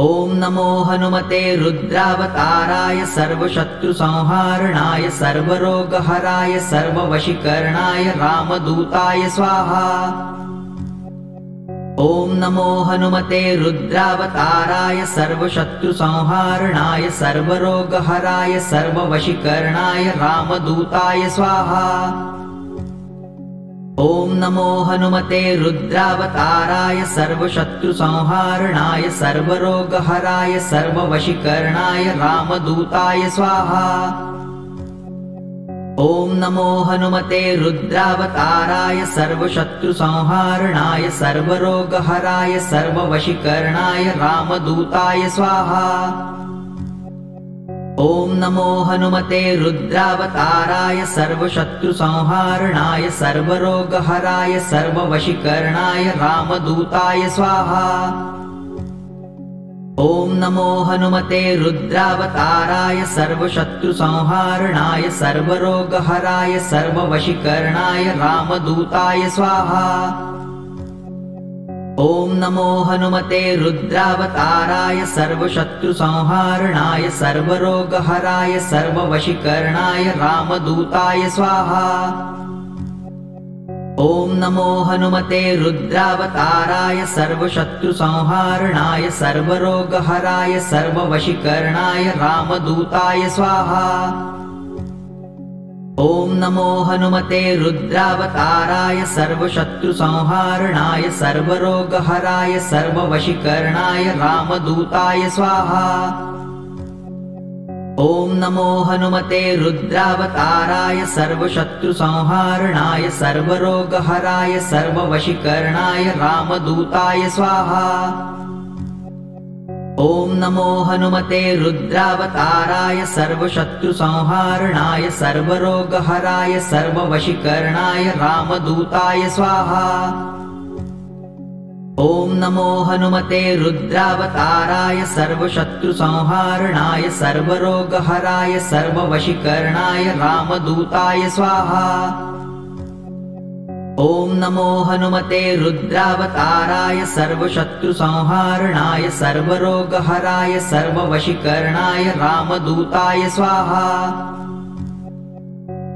ॐ नमो हनुमते रुद्रावताराय सर्वशत्रुसंहारणाय सर्वरोगहराय सर्ववशीकरणाय रामदूताय स्वाहा। ॐ नमो हनुमते रुद्रावताराय सर्वशत्रुसंहारणाय सर्वरोगहराय सर्ववशीकरणाय रामदूताय स्वाहा। ॐ नमो हनुमते रुद्रावताराय सर्वशत्रुसंहारणाय सर्वरोगहराय सर्ववशीकरणाय रामदूताय स्वाहा। ॐ नमो हनुमते रुद्रावताराय सर्वशत्रुसंहारणाय सर्वरोगहराय सर्ववशीकरणाय रामदूताय स्वाहा। ॐ नमो हनुमते रुद्रावताराय सर्वशत्रुसंहारणाय सर्वरोगहराय सर्ववशीकरणाय रामदूताय स्वाहा। ॐ नमो हनुमते रुद्रावताराय सर्वशत्रुसंहारणाय सर्वरोगहराय सर्ववशीकरणाय रामदूताय स्वाहा। ॐ नमो हनुमते रुद्रावताराय सर्वशत्रुसंहारणाय सर्वरोगहराय सर्ववशीकरणाय रामदूताय स्वाहा। ॐ नमो हनुमते रुद्रावताराय सर्वशत्रुसंहारणाय सर्वरोगहराय सर्ववशीकरणाय रामदूताय स्वाहा। ॐ नमो हनुमते रुद्रावताराय सर्वशत्रुसंहारणाय सर्वरोगहराय सर्ववशीकरणाय रामदूताय स्वाहा। ॐ नमो हनुमते रुद्रावताराय सर्वशत्रुसंहारणाय सर्वरोगहराय सर्ववशीकरणाय रामदूताय स्वाहा। ॐ नमो हनुमते रुद्रावताराय सर्वशत्रुसंहारणाय सर्वरोगहराय सर्ववशीकरणाय रामदूताय स्वाहा। ॐ नमो हनुमते रुद्रावताराय सर्वशत्रुसंहारणाय सर्वरोगहराय सर्ववशीकरणाय रामदूताय स्वाहा। ॐ नमो हनुमते रुद्रावताराय सर्वशत्रुसंहारणाय सर्वरोगहराय सर्ववशीकरणाय रामदूताय स्वाहा।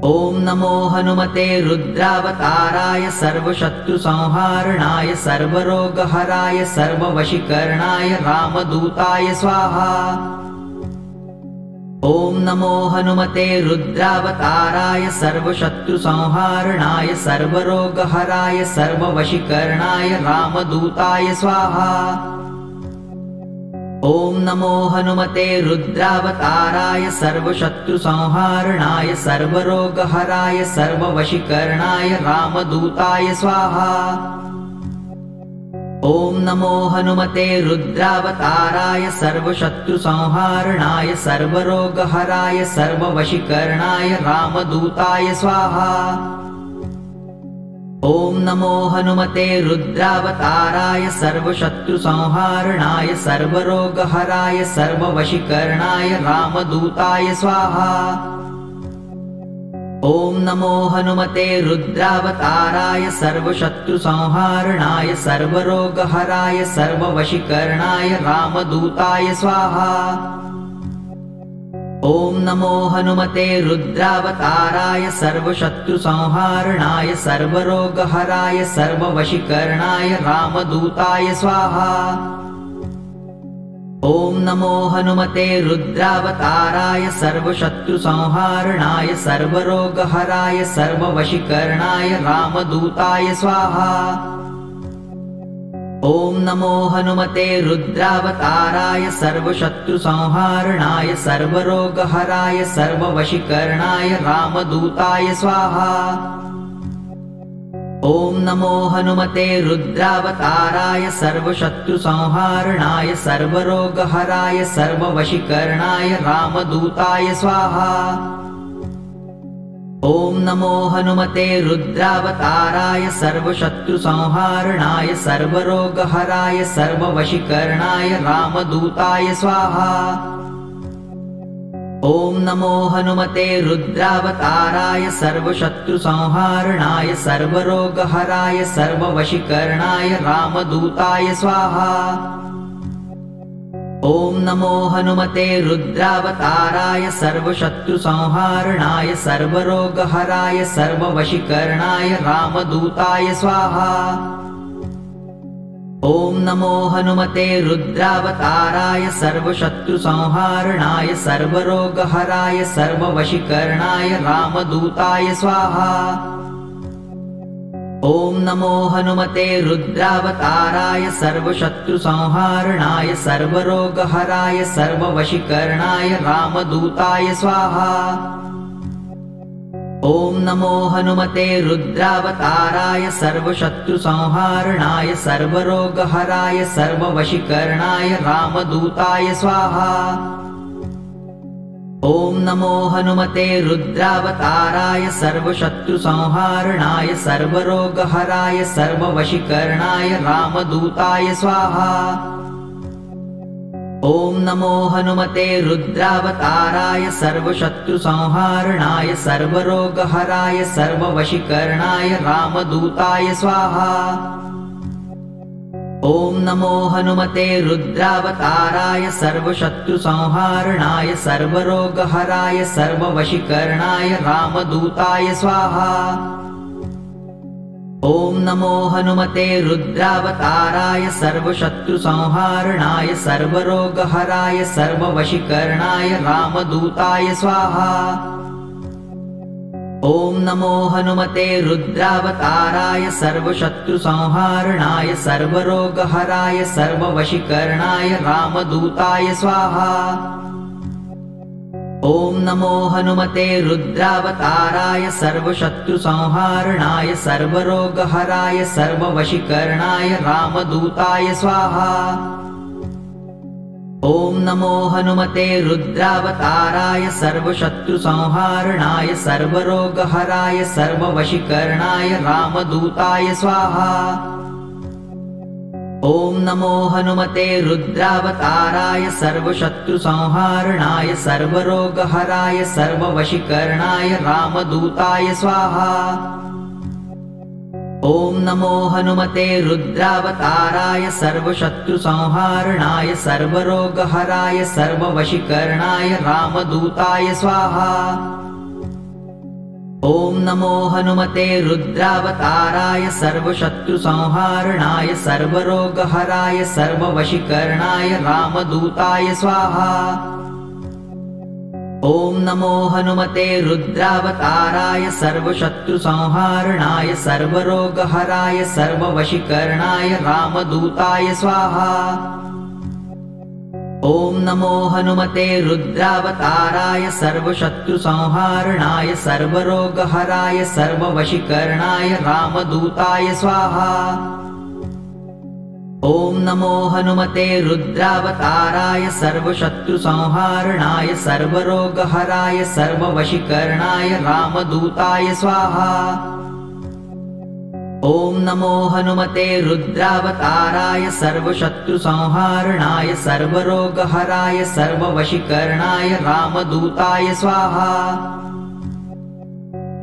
ॐ नमो हनुमते रुद्रावताराय सर्वशत्रुसंहारणाय सर्वरोगहराय सर्ववशीकरणाय रामदूताय स्वाहा। ॐ नमो हनुमते रुद्रावताराय सर्वशत्रुसंहारणाय सर्वरोगहराय सर्ववशीकरणाय रामदूताय स्वाहा। ॐ नमो हनुमते रुद्रावताराय सर्वशत्रुसंहारणाय सर्वरोगहराय सर्ववशीकरणाय रामदूताय स्वाहा। ॐ नमो हनुमते रुद्रावताराय सर्वशत्रुसंहारणाय सर्वरोगहराय सर्ववशीकरणाय रामदूताय स्वाहा। ॐ नमो हनुमते रुद्रावताराय सर्वशत्रुसंहारणाय सर्वरोगहराय सर्ववशीकरणाय रामदूताय स्वाहा। ॐ नमो हनुमते रुद्रावताराय सर्वशत्रुसंहारणाय सर्वरोगहराय सर्ववशीकरणाय रामदूताय स्वाहा। ॐ नमो हनुमते रुद्रावताराय सर्वशत्रुसंहारणाय सर्वरोगहराय सर्ववशीकरणाय रामदूताय स्वाहा। ॐ नमो हनुमते रुद्रावताराय सर्वशत्रुसंहारणाय सर्वरोगहराय सर्ववशीकरणाय रामदूताय स्वाहा। ॐ नमो हनुमते रुद्रावताराय सर्वशत्रुसंहारणाय सर्वरोगहराय सर्ववशीकरणाय रामदूताय स्वाहा। ॐ नमो हनुमते रुद्रावताराय सर्वशत्रुसंहारणाय सर्वरोगहराय सर्ववशीकरणाय रामदूताय स्वाहा। ॐ नमो हनुमते रुद्रावताराय सर्वशत्रुसंहारणाय सर्वरोगहराय सर्ववशीकरणाय रामदूताय स्वाहा। ॐ नमो हनुमते रुद्रावताराय सर्वशत्रुसंहारणाय सर्वरोगहराय सर्ववशीकरणाय रामदूताय स्वाहा। ॐ नमो हनुमते रुद्रावताराय सर्वशत्रुसंहारणाय सर्वरोगहराय सर्ववशीकरणाय रामदूताय स्वाहा। ॐ नमो हनुमते रुद्रावताराय सर्वशत्रुसंहारणाय सर्वरोगहराय सर्ववशीकरणाय रामदूताय स्वाहा। ॐ नमो हनुमते रुद्रावताराय सर्वशत्रुसंहारणाय सर्वरोगहराय सर्ववशीकरणाय रामदूताय स्वाहा। ॐ नमो हनुमते रुद्रावताराय सर्वशत्रुसंहारणाय सर्वरोगहराय सर्ववशीकरणाय रामदूताय स्वाहा। ॐ नमो हनुमते रुद्रावताराय सर्वशत्रुसंहारणाय सर्वरोगहराय सर्ववशीकरणाय रामदूताय स्वाहा। ॐ नमो हनुमते रुद्रावताराय सर्वशत्रुसंहारणाय सर्वरोगहराय सर्ववशीकरणाय रामदूताय स्वाहा। ॐ नमो हनुमते रुद्रावताराय सर्वशत्रुसंहारणाय सर्वरोगहराय सर्ववशीकरणाय रामदूताय स्वाहा। ॐ नमो हनुमते रुद्रावताराय सर्वशत्रुसंहारणाय सर्वरोगहराय सर्ववशीकरणाय रामदूताय स्वाहा। ॐ नमो हनुमते रुद्रावताराय सर्वशत्रुसंहारणाय सर्वरोगहराय सर्ववशीकरणाय रामदूताय स्वाहा। ॐ नमो हनुमते रुद्रावताराय सर्वशत्रुसंहारणाय सर्वरोगहराय सर्ववशीकरणाय रामदूताय स्वाहा। ॐ नमो हनुमते रुद्रावताराय सर्वशत्रुसंहारणाय सर्वरोगहराय सर्ववशीकरणाय रामदूताय स्वाहा। ॐ नमो हनुमते रुद्रावताराय सर्वशत्रुसंहारणाय सर्वरोगहराय सर्ववशीकरणाय रामदूताय स्वाहा। ॐ नमो हनुमते रुद्रावताराय सर्वशत्रुसंहारणाय सर्वरोगहराय सर्ववशीकरणाय रामदूताय स्वाहा। ॐ नमो हनुमते रुद्रावताराय सर्वशत्रुसंहारणाय सर्वरोगहराय सर्ववशीकरणाय रामदूताय स्वाहा। ॐ नमो हनुमते रुद्रावताराय सर्वशत्रुसंहारणाय सर्वरोगहराय सर्ववशीकरणाय रामदूताय स्वाहा। ॐ नमो हनुमते रुद्रावताराय सर्वशत्रुसंहारणाय सर्वरोगहराय सर्ववशीकरणाय रामदूताय स्वाहा। ॐ नमो हनुमते रुद्रावताराय सर्वशत्रुसंहारणाय सर्वरोगहराय सर्ववशीकरणाय रामदूताय स्वाहा। ॐ नमो हनुमते रुद्रावताराय सर्वशत्रुसंहारणाय सर्वरोगहराय सर्ववशीकरणाय रामदूताय स्वाहा।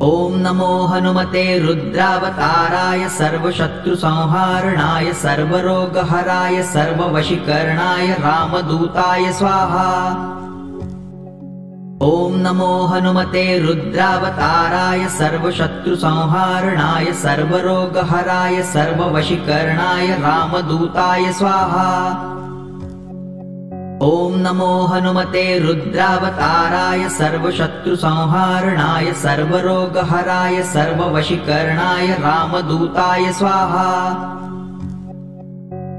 ॐ नमो हनुमते रुद्रावताराय सर्वशत्रुसंहारणाय सर्वरोगहराय सर्ववशीकरणाय रामदूताय स्वाहा। ॐ नमो हनुमते रुद्रावताराय सर्वशत्रुसंहारणाय सर्वरोगहराय सर्ववशीकरणाय रामदूताय स्वाहा। ॐ नमो हनुमते रुद्रावताराय सर्वशत्रुसंहारणाय सर्वरोगहराय सर्ववशीकरणाय रामदूताय स्वाहा।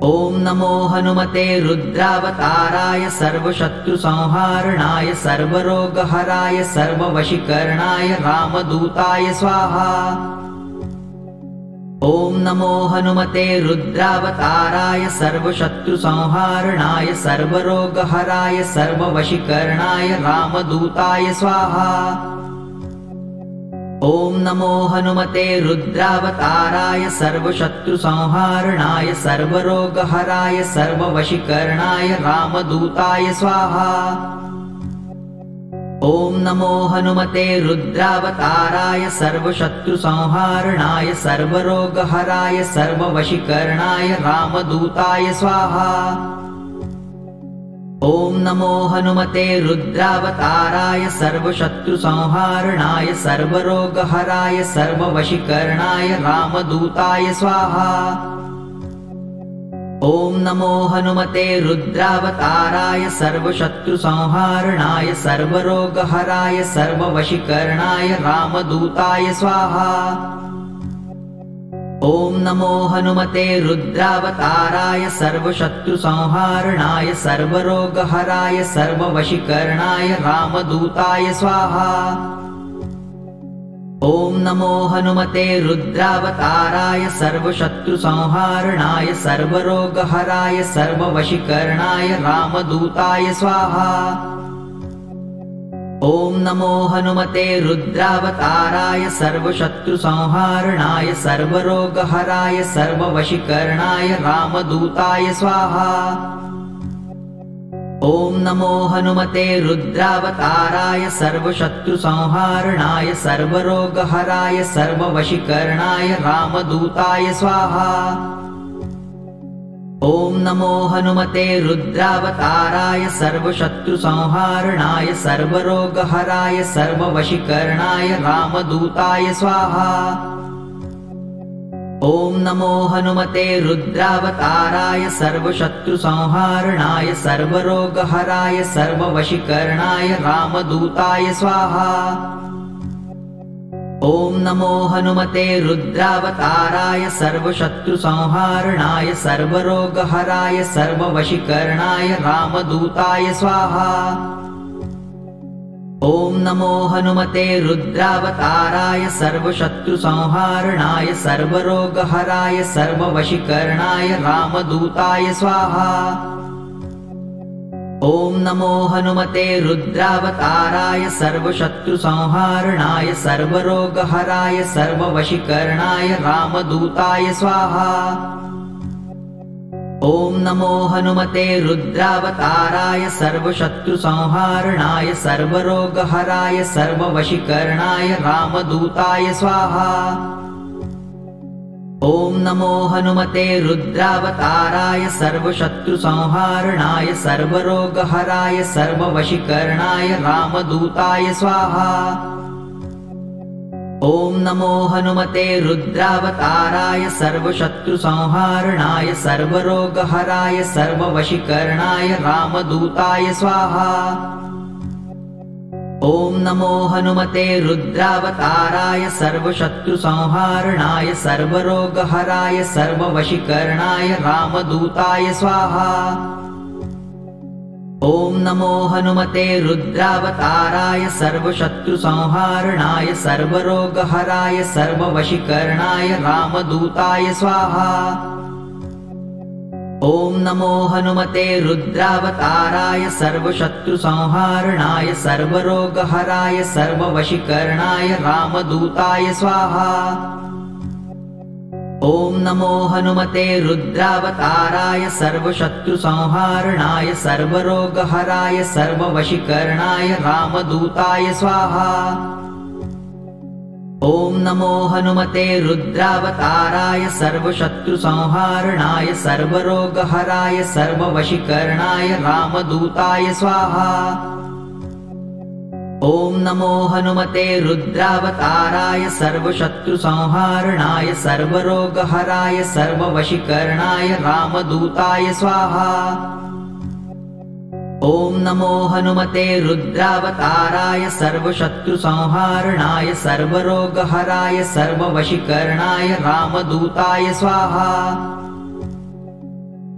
ॐ नमो हनुमते रुद्रावताराय सर्वशत्रुसंहारणाय सर्वरोगहराय सर्ववशीकरणाय रामदूताय स्वाहा। ॐ नमो हनुमते रुद्रावताराय सर्वशत्रुसंहारणाय सर्वरोगहराय सर्ववशीकरणाय रामदूताय स्वाहा। ॐ नमो हनुमते रुद्रावताराय सर्वशत्रुसंहारणाय सर्वरोगहराय सर्ववशीकरणाय रामदूताय स्वाहा। ॐ नमो हनुमते रुद्रावताराय सर्वशत्रुसंहारणाय सर्वरोगहराय सर्ववशीकरणाय रामदूताय स्वाहा। ॐ नमो हनुमते रुद्रावताराय सर्वशत्रुसंहारणाय सर्वरोगहराय सर्ववशीकरणाय रामदूताय स्वाहा। ॐ नमो हनुमते रुद्रावताराय सर्वशत्रुसंहारणाय सर्वरोगहराय सर्ववशीकरणाय रामदूताय स्वाहा। ॐ नमो हनुमते रुद्रावताराय सर्वशत्रुसंहारणाय सर्वरोगहराय सर्ववशीकरणाय रामदूताय स्वाहा। ॐ नमो हनुमते रुद्रावताराय सर्वशत्रुसंहारणाय सर्वरोगहराय सर्ववशीकरणाय रामदूताय स्वाहा। ॐ नमो हनुमते रुद्रावताराय सर्वशत्रुसंहारणाय सर्वरोगहराय सर्ववशीकरणाय रामदूताय स्वाहा। ॐ नमो हनुमते रुद्रावताराय सर्वशत्रुसंहारणाय सर्वरोगहराय सर्ववशीकरणाय रामदूताय स्वाहा। ॐ नमो हनुमते रुद्रावताराय सर्वशत्रुसंहारणाय सर्वरोगहराय सर्ववशीकरणाय रामदूताय स्वाहा। ॐ नमो हनुमते रुद्रावताराय सर्वशत्रुसंहारणाय सर्वरोगहराय सर्ववशीकरणाय रामदूताय स्वाहा। ॐ नमो हनुमते रुद्रावताराय सर्वशत्रुसंहारणाय सर्वरोगहराय सर्ववशीकरणाय रामदूताय स्वाहा। ॐ नमो हनुमते रुद्रावताराय सर्वशत्रुसंहारणाय सर्वरोगहराय सर्ववशीकरणाय रामदूताय स्वाहा। ॐ नमो हनुमते रुद्रावताराय सर्वशत्रुसंहारणाय सर्वरोगहराय सर्ववशीकरणाय रामदूताय स्वाहा। ॐ नमो हनुमते रुद्रावताराय सर्वशत्रुसंहारणाय सर्वरोगहराय सर्ववशीकरणाय रामदूताय स्वाहा। ॐ नमो हनुमते रुद्रावताराय सर्वशत्रुसंहारणाय सर्वरोगहराय सर्ववशीकरणाय रामदूताय स्वाहा। ॐ नमो हनुमते रुद्रावताराय सर्वशत्रुसंहारणाय सर्वरोगहराय सर्ववशीकरणाय रामदूताय स्वाहा। ॐ नमो हनुमते रुद्रावताराय सर्वशत्रुसंहारणाय सर्वरोगहराय सर्ववशीकरणाय रामदूताय स्वाहा। ॐ नमो हनुमते रुद्रावताराय सर्वशत्रुसंहारणाय सर्वरोगहराय सर्ववशीकरणाय रामदूताय स्वाहा। ॐ नमो हनुमते रुद्रावताराय सर्वशत्रुसंहारणाय सर्वरोगहराय सर्ववशीकरणाय रामदूताय स्वाहा। ॐ नमो हनुमते रुद्रावताराय सर्वशत्रुसंहारणाय सर्वरोगहराय सर्ववशीकरणाय रामदूताय स्वाहा। ॐ नमो हनुमते रुद्रावताराय सर्वशत्रुसंहारणाय सर्वरोगहराय सर्ववशीकरणाय रामदूताय स्वाहा। ॐ नमो हनुमते रुद्रावताराय सर्वशत्रुसंहारणाय सर्वरोगहराय सर्ववशीकरणाय रामदूताय स्वाहा। ॐ नमो हनुमते रुद्रावताराय सर्वशत्रुसंहारणाय सर्वरोगहराय सर्ववशीकरणाय रामदूताय स्वाहा।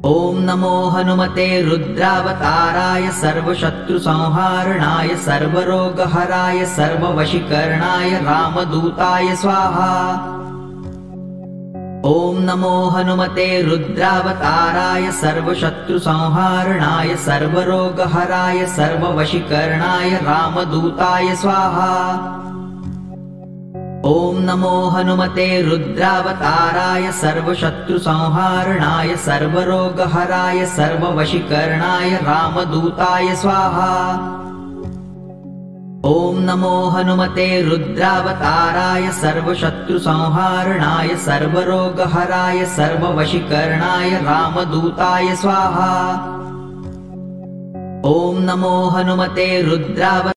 ॐ नमो हनुमते रुद्रावताराय सर्वशत्रुसंहारणाय सर्वरोगहराय सर्ववशीकरणाय रामदूताय स्वाहा। ॐ नमो हनुमते रुद्रावताराय सर्वशत्रुसंहारणाय सर्वरोगहराय सर्ववशीकरणाय रामदूताय स्वाहा। ॐ नमो हनुमते रुद्रावताराय सर्वशत्रुसंहारणाय सर्वरोगहराय सर्ववशीकरणाय रामदूताय स्वाहा। ॐ नमो हनुमते रुद्रावताराय सर्वशत्रुसंहारणाय सर्वरोगहराय सर्ववशीकरणाय रामदूताय स्वाहा। ॐ नमो हनुमते रुद्रावताराय